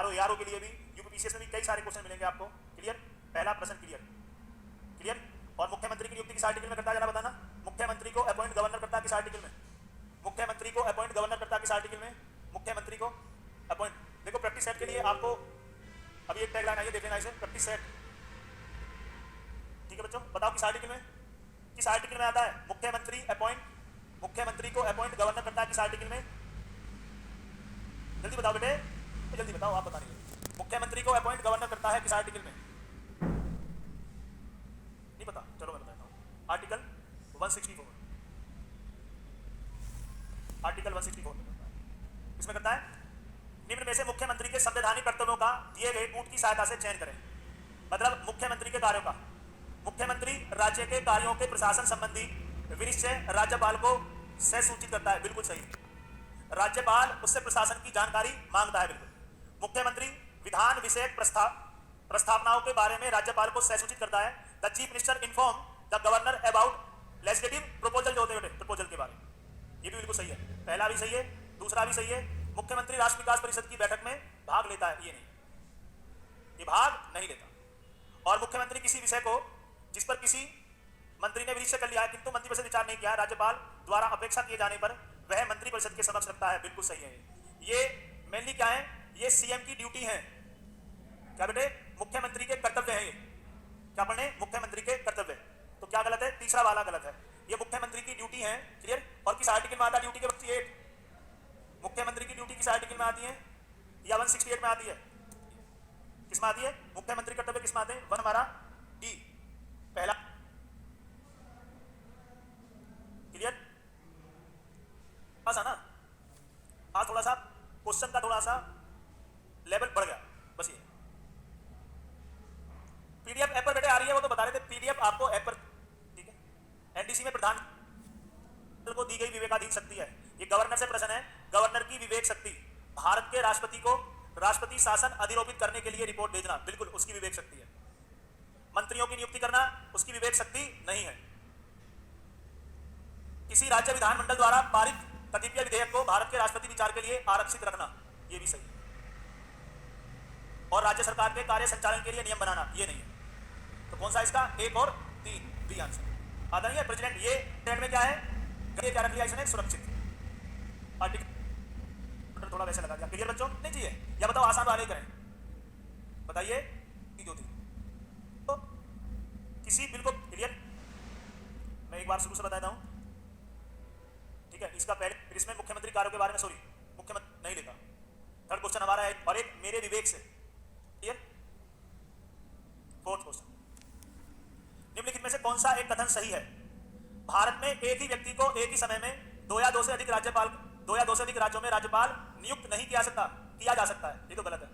RO के लिए भी, यूपीपीसीएस में भी कई सारे क्वेश्चन मिलेंगे आपको। क्लियर? पहला प्रश्न क्लियर? क्लियर? और मुख्यमंत्री की नियुक्ति किस आर्टिकल में करता है जरा बताना। मुख्यमंत्री को अपॉइंट गवर्नर करता है किस आर्टिकल में? मुख्यमंत्री को अपॉइंट गवर्नर करता है किस आर्टिकल में? मुख्यमंत्री को अपॉइंट। देखो प्रैक्टिस सेट के लिए आपको अभी एक टैगलाइन आई है, देख लेना इसे, प्रैक्टिस सेट। ठीक है बच्चों, बताओ किस आर्टिकल में, किस आर्टिकल में आता है? मुख्यमंत्री अपॉइंट, मुख्यमंत्री को अपॉइंट गवर्नर करता है किस आर्टिकल में? जल्दी बताओ बेटे, तो जल्दी बताओ, आप बता नहीं रहे। मुख्यमंत्री को अपॉइंट गवर्नर करता है किस आर्टिकल में? नहीं पता, चलो मैं बताता हूं। आर्टिकल 164, आर्टिकल 164 में करता है। किसमें करता है? निम्न में से मुख्यमंत्री के संवैधानिक कर्तव्यों का दिए गए कूट की सहायता से चयन करें। मतलब मुख्यमंत्री के कार्यों का, मुख्यमंत्री राज्य के कार्यों के प्रशासन संबंधी विनिश्चय राज्यपाल को सूचित करता है। बिल्कुल सही, राज्यपाल उससे प्रशासन की जानकारी मांगता है। बिल्कुल। मुख्यमंत्री विधान विषयक प्रस्तावनाओं के बारे में राज्यपाल को सूचित करता है। The chief minister inform the governor about legislative proposal, जो होते हैं प्रपोजल के बारे में। ये भी बिल्कुल सही है, पहला भी सही है, दूसरा भी सही है। मुख्यमंत्री राष्ट्र विकास परिषद की बैठक में भाग लेता है, ये नहीं, ये भाग नहीं लेता। और मुख्यमंत्री किसी विषय को जिस पर किसी मंत्री ने विनिश्चय कर लिया है किंतु मंत्रिपरिषद विचार नहीं किया, राज्यपाल द्वारा अपेक्षा किए जाने पर वह मंत्रिपरिषद के समक्ष रखता है। बिल्कुल सही है। ये मेनली क्या है? ये सीएम की ड्यूटी है। क्या बेटे? मुख्यमंत्री के कर्तव्य है। ये क्या पढ़ने? मुख्यमंत्री के कर्तव्य। तो क्या गलत है? तीसरा वाला गलत है। ये मुख्यमंत्री की ड्यूटी है। क्लियर? और किस आर्टिकल में आता है ड्यूटी के बच्चे? 8। मुख्यमंत्री की ड्यूटी किस आर्टिकल में आती है? या 168 में आती है? किस में आती है? मुख्यमंत्री कर्तव्य किस में आते हैं? 1 हमारा डी, पहला। क्लियर? आसान ना? आज थोड़ा सा क्वेश्चन का थोड़ा सा लेवल बढ़ गया, बस ये। पीडीएफ ऐप पर बेटे आ रही है, वो तो बता रहे थे, पीडीएफ आपको ऐप पर, ठीक है। एनडीसी में प्रधान को दी गई विवेकाधीन शक्ति है। ये गवर्नर से प्रश्न है, गवर्नर की विवेक शक्ति। भारत के राष्ट्रपति को राष्ट्रपति शासन अधिरोपित करने के लिए रिपोर्ट भेजना, बिल्कुल उसकी विवेक शक्ति है। मंत्रियों की नियुक्ति करना उसकी विवेक शक्ति नहीं है। किसी राज्य विधानमंडल द्वारा पारित कतिपय विधेयक को भारत के राष्ट्रपति विचार के लिए आरक्षित रखना, यह भी सही है। और राज्य सरकार के कार्य संचालन के लिए नियम बनाना, यह नहीं है। तो कौन सा इसका? 1 और 3 बी आंसर। आता नहीं है प्रेसिडेंट, ये ट्रेंड में क्या है? क्या रख लिया इसने? सुरक्षित। आर्टिकल थोड़ा वैसे लगा दिया। क्लियर बच्चों? नहीं चाहिए या बताओ, आसान वाले करें, बताइए। तो किसी बिल को, क्लियर? मैं एक बार शुरू से बताता हूं, ठीक है। इसका पहले, फिर इसमें मुख्यमंत्री कार्यों के बारे में, सॉरी मुख्यमंत्री नहीं लिखा। थर्ड क्वेश्चन हमारा है, और एक मेरे विवेक से। क्लियर? फोर्थ क्वेश्चन, निम्नलिखित में से कौन सा एक कथन सही है? भारत में एक ही व्यक्ति को एक ही समय में 2 या 2 से अधिक राज्यों में राज्यपाल नियुक्त नहीं किया जा सकता है। ये तो गलत है।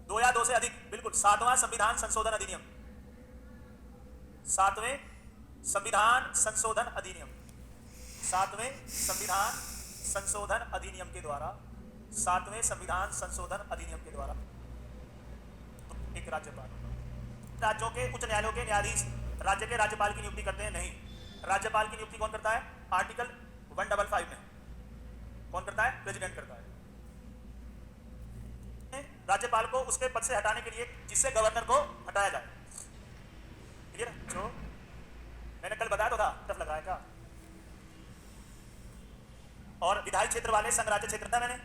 2 या 2 से अधिक, बिल्कुल। 7वां संविधान संशोधन अधिनियम, 7वें संविधान संशोधन अधिनियम, 7वें संविधान संशोधन अधिनियम के द्वारा, 7वें संविधान संशोधन अधिनियम के द्वारा तो एक राज्यपाल, राज्यों के उच्च न्यायालयों के न्यायाधीश राज्य के राज्यपाल की नियुक्ति करते हैं? नहीं। राज्यपाल की नियुक्ति कौन करता है? आर्टिकल 155 में कौन करता है? प्रेसिडेंट करता है। राज्यपाल को उसके पद से हटाने के लिए जिससे गवर्नर को हटाया जाए। क्लियर? जो मैंने कल बताया तो था, टफ लगाया क्या? और विधायी क्षेत्र वाले संघ राज्य क्षेत्र था, मैंने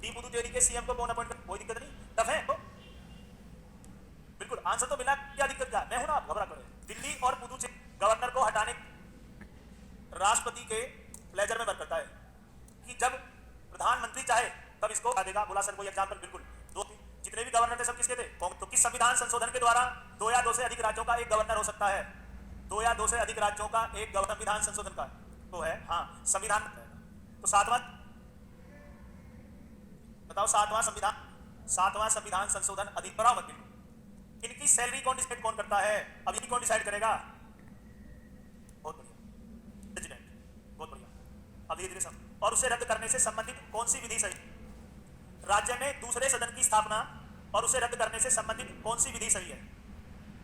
डी पुदुचेरी के सीएम को कौन अपॉइंट कर, कोई दिक्कत नहीं, टफ है तो बिल्कुल आंसर तो मिला। क्या दिक्कत क्या? मैं हूं ना, आप घबरा करें। दिल्ली और पुदुचेरी गवर्नर को हटाने राष्ट्रपति के प्लेजर में वर्क करता है कि जब प्रधानमंत्री चाहे तब इसको हटा देगा। बोला सर कोई एग्जांपल? बिल्कुल, जितने भी गवर्नर थे सब किसके थे? तो किस संविधान संशोधन के द्वारा 2 या 2 से अधिक राज्यों का एक गवर्नर हो सकता है? 2 या 2 से अधिक राज्यों का एक गवर्नर संविधान संशोधन का तो है, हाँ संविधान। तो 7वां बताओ, 7वां संविधान संशोधन अधिनियम। इनकी सैलरी कौन डिसाइड कौन करता है? अब इनकी कौन डिसाइड करेगा? बहुत बढ़िया, प्रेसिडेंट, बहुत बढ़िया। अब धीरे-धीरे सब। और उसे रद्द करने से संबंधित कौन सी विधि सही? राज्य में दूसरे सदन की स्थापना और उसे रद्द करने से संबंधित कौन सी विधि सही है?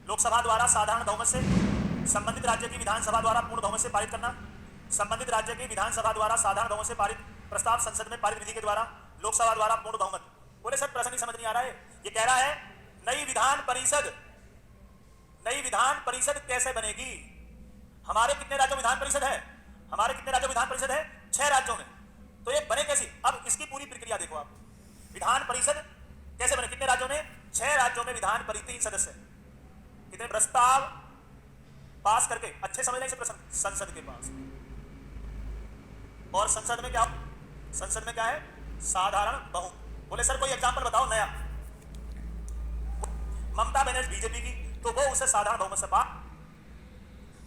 लोकसभा द्वारा साधारण बहुमत से, संबंधित राज्य की विधानसभा द्वारा पूर्ण बहुमत से पारित करना, संबंधित राज्य की विधानसभा द्वारा साधारण बहुमत से पारित प्रस्ताव संसद में पारित विधि के द्वारा, लोकसभा द्वारा पूर्ण बहुमत। बोले सर प्रश्न ही समझ नहीं आ रहा है। ये कह रहा है नई विधान परिषद कैसे बनेगी। हमारे कितने राज्यों में विधान परिषद है? हमारे कितने राज्यों में विधान परिषद है? 6 राज्यों में। तो ये बने कैसी? अब इसकी पूरी प्रक्रिया देखो आप। विधान परिषद कैसे बने? कितने राज्यों में? 6 राज्यों में विधान परिषद 3 सदस्य, कितने प्रस्ताव पास करके, अच्छे समझ लें इसे प्रश्न, संसद के पास। और संसद में क्या? संसद में क्या है? साधारण बहुमत। बोले सर कोई एग्जांपल बताओ नया। ममता बनर्जी बीजेपी की, तो वो उसे साधारण बहुमत से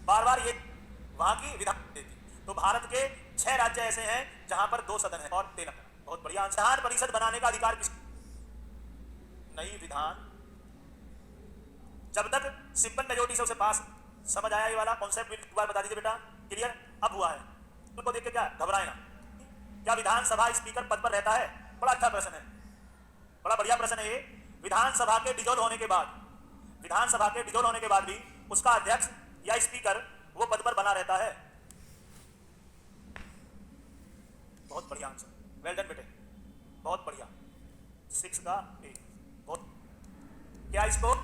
बार बार ये वहां की विधान देती। तो भारत के 6 राज्य ऐसे हैं जहां पर 2 सदन है और तेलंगाना। बहुत बढ़िया। विधान परिषद बनाने का अधिकार किस? नई विधान, जब तक सिंपल मेजोरिटी से उसे पास। समझ आया ये वाला कॉन्सेप्ट? एक बार बता दीजिए बेटा। क्लियर अब हुआ है? उनको देख के क्या घबराए ना। क्या विधानसभा स्पीकर पद पर रहता है? बड़ा अच्छा प्रश्न है, बड़ा बढ़िया प्रश्न है ये। विधानसभा के डिसॉल्व होने के बाद, विधानसभा के डिसॉल्व होने के बाद भी उसका अध्यक्ष या स्पीकर वो पद पर बना रहता है। बहुत बढ़िया आंसर, वेल डन बेटे, बहुत बढ़िया। 6 का 8। बहुत क्या इसको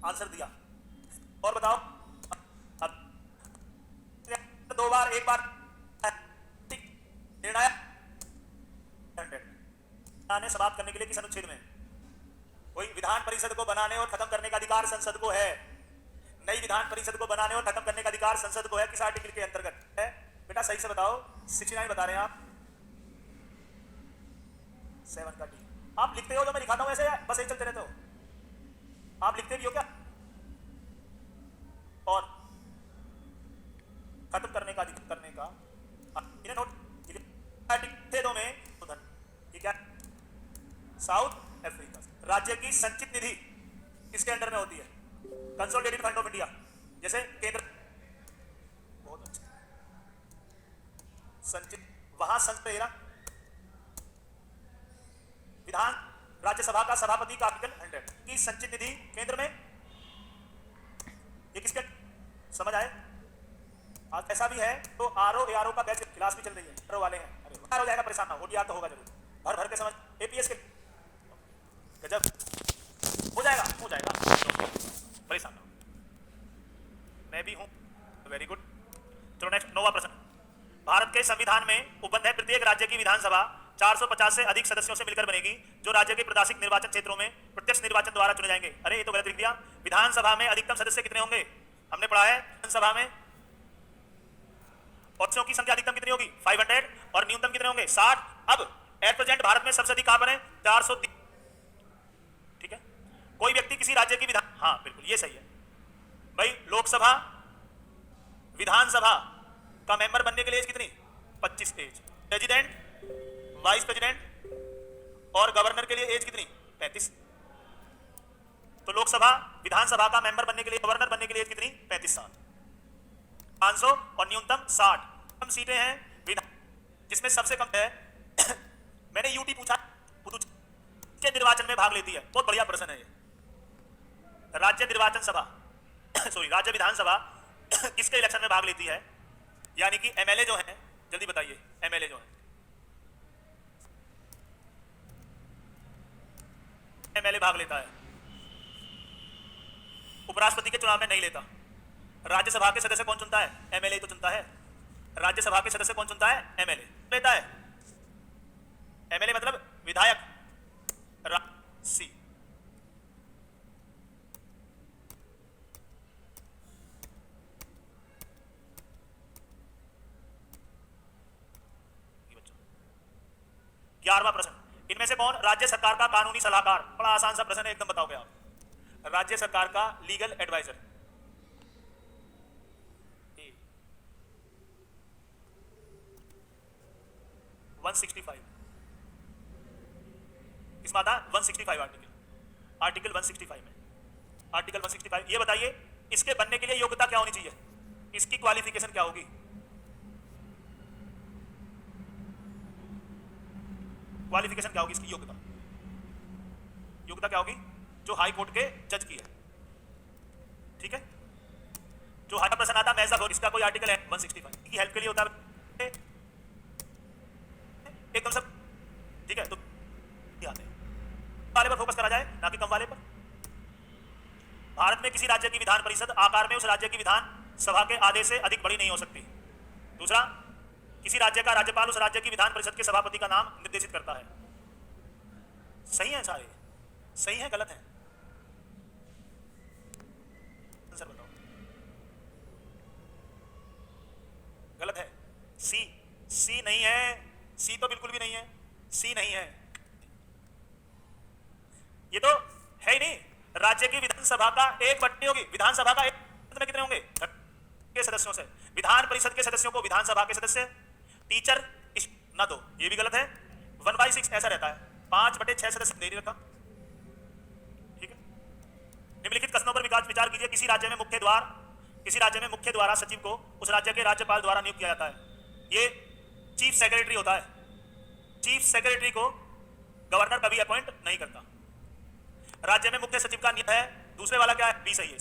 आंसर दिया। और बताओ, अब 2 बार, 1 बार निर्णय समाप्त करने के लिए किस अनुच्छेद में? कोई विधान परिषद को बनाने और खत्म करने का अधिकार संसद को है। नई विधान परिषद को बनाने और खत्म करने का अधिकार संसद को है। किस आर्टिकल के अंतर्गत है बेटा? सही से बताओ। 69 बता रहे हैं आप। 7 का डी। आप लिखते हो जो मैं लिखाता हूं ऐसे, बस एक चलते रहते हो? आप लिखते भी हो क्या? और खत्म करने का अधिकार करने का इन्हें नोट लिखते दो में उधर ये क्या? South Africa. राज्य की संचित निधि किसके अंडर में होती है? Consolidated fund of India. जैसे केंद्र, बहुत अच्छा। संचित वहां संसद विधान राज्यसभा का सभापति का आर्टिकल 100 की संचित निधि केंद्र में। ये किसके? समझ आए? आज ऐसा भी है तो आरओ एआरओ का बैच क्लास भी चल रही है। आरओ वाले हैं, अरे हो जाएगा, परेशान ना हो। ओडीआर तो होगा जरूर, भर भर के समझ। एपीएस के गजब हो जाएगा, हो जाएगा, परेशान ना हो। मैं भी हूं, वेरी गुड। चलो नेक्स्ट, 9वां प्रश्न। भारत के संविधान में उपबंध है प्रत्येक राज्य की विधानसभा 450 से अधिक सदस्यों से मिलकर बनेगी, जो राज्य के प्रादेशिक निर्वाचन क्षेत्रों में प्रत्यक्ष निर्वाचन द्वारा चुने जाएंगे। अरे ये तो गलत लिख दिया। विधानसभा में अधिकतम सदस्य कितने होंगे? हमने पढ़ा है विधानसभा में सदस्यों की संख्या अधिकतम कितनी होगी? 500। और न्यूनतम कितने होंगे? 60। अब एट प्रेजेंट भारत में सबसे अधिक कहां पर है? 430। ठीक है। कोई व्यक्ति किसी राज्य की विधान, हाँ बिल्कुल ये सही है भाई। लोकसभा विधानसभा का मेंबर बनने के लिए एज कितनी? 25 एज। प्रेसिडेंट, वाइस प्रेसिडेंट और गवर्नर के लिए एज कितनी? 35। तो लोकसभा विधानसभा का मेंबर बनने के लिए, गवर्नर बनने के लिए एज कितनी? 35 साल। 500 और न्यूनतम 60। कम सीटें हैं जिसमें सबसे कम है मैंने यूटी पूछा, के निर्वाचन में भाग लेती है। बहुत बढ़िया प्रश्न है ये। राज्य निर्वाचन सभा सॉरी राज्य विधानसभा किसके इलेक्शन में भाग लेती है? यानी कि एमएलए जो है, जल्दी बताइए, एमएलए जो है, एमएलए भाग लेता है। उपराष्ट्रपति के चुनाव में नहीं लेता। राज्यसभा के सदस्य कौन चुनता है? एमएलए तो चुनता है। राज्यसभा के सदस्य कौन चुनता है? एमएलए लेता है। एमएलए मतलब विधायक। सी ग्यारहवां प्रश्न। इनमें से कौन राज्य सरकार का कानूनी सलाहकार? बड़ा आसान सा प्रश्न है, एकदम बताओगे आप। राज्य सरकार का लीगल एडवाइजर। 165 किस मादा? 165 आर्टिकल 165 में, आर्टिकल 165। ये बताइए इसके बनने के लिए योग्यता क्या होनी चाहिए? इसकी क्वालिफिकेशन क्या होगी? क्वालिफिकेशन क्या होगी इसकी? योग्यता, योग्यता क्या होगी? जो हाई कोर्ट के जज की है। ठीक है, जो हटा प्रश्न आता मैच द फॉलोइंग, इसका कोई आर्टिकल है 165 की हेल्प के लिए होता है एकदम सब, ठीक है। तो आते हैं वाले पर फोकस करा जाए ना कि कम वाले पर। भारत में किसी राज्य की विधान परिषद आकार में उस राज्य की विधान सभा के आधे से अधिक बड़ी नहीं हो सकती। दूसरा, किसी राज्य का राज्यपाल उस राज्य की विधान परिषद के सभापति का नाम निर्देशित करता है। सही है सारे, सही है गलत है? आंसर बताओ। गलत है। सी नहीं है, सी तो बिल्कुल भी नहीं है, सी नहीं है, ये तो है ही नहीं। राज्य की विधानसभा का एक बटनी होगी, विधानसभा का एक में कितने होंगे के सदस्यों से, विधान परिषद के सदस्यों को विधानसभा के सदस्य, टीचर ना दो, ये भी गलत है। 1/6 ऐसा रहता है, 5/6 सदस्य दे नहीं रखा, ठीक है। निम्नलिखित कथनों पर विचार कीजिए। किसी राज्य में मुख्य द्वारा सचिव को उस राज्य के राज्यपाल द्वारा नियुक्त किया जाता है। ये चीफ सेक्रेटरी होता है। चीफ सेक्रेटरी को गवर्नर कभी अपॉइंट नहीं करता। राज्य में मुख्य सचिव का नियम है, दूसरे वाला क्या है, बी सही है,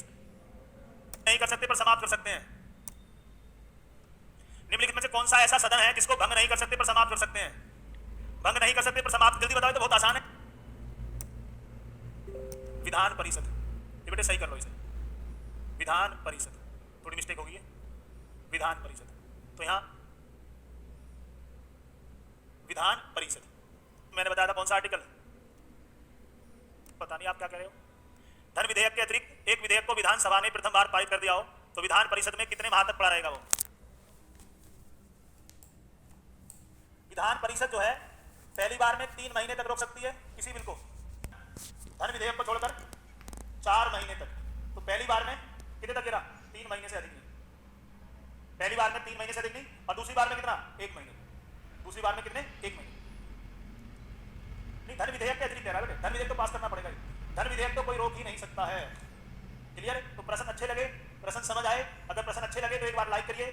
नहीं कर सकते पर समाप्त कर सकते हैं। निम्नलिखित में से कौन सा ऐसा सदन है जिसको भंग नहीं कर सकते पर समाप्त कर सकते हैं? भंग नहीं कर सकते पर समाप्त जल्दी बताओ तो बहुत आसान है, विधान परिषद। ये बेटे सही कर लो इसे, विधान परिषद, थोड़ी मिस्टेक होगी है, विधान परिषद। तो यहां विधान परिषद मैंने बताया था कौन सा आर्टिकल, पता नहीं आप क्या कह रहे हो। धन विधेयक के अतिरिक्त एक विधेयक को विधानसभा ने प्रथम बार पारित कर दिया हो तो विधान परिषद में कितने माह तक पड़ा रहेगा वो? विधान परिषद जो है पहली बार में 3 महीने तक रोक सकती है किसी बिल को, धन विधेयक को छोड़कर 4 महीने तक। तो पहली बार में कितने तक गिरा? 3 महीने से अधिक नहीं। पहली बार में 3 महीने से अधिक नहीं, और दूसरी बार में कितना? 1 महीने। दूसरी बार में कितने? 1 महीने। नहीं, धन विधेयक के अतिरिक्त कह रहा है, धन विधेयक तो पास करना पड़ेगा। धन विधेयक तो कोई रोक ही नहीं सकता है। क्लियर है? तो प्रश्न अच्छे लगे, प्रश्न समझ आए, अगर प्रश्न अच्छे लगे तो एक बार लाइक करिए।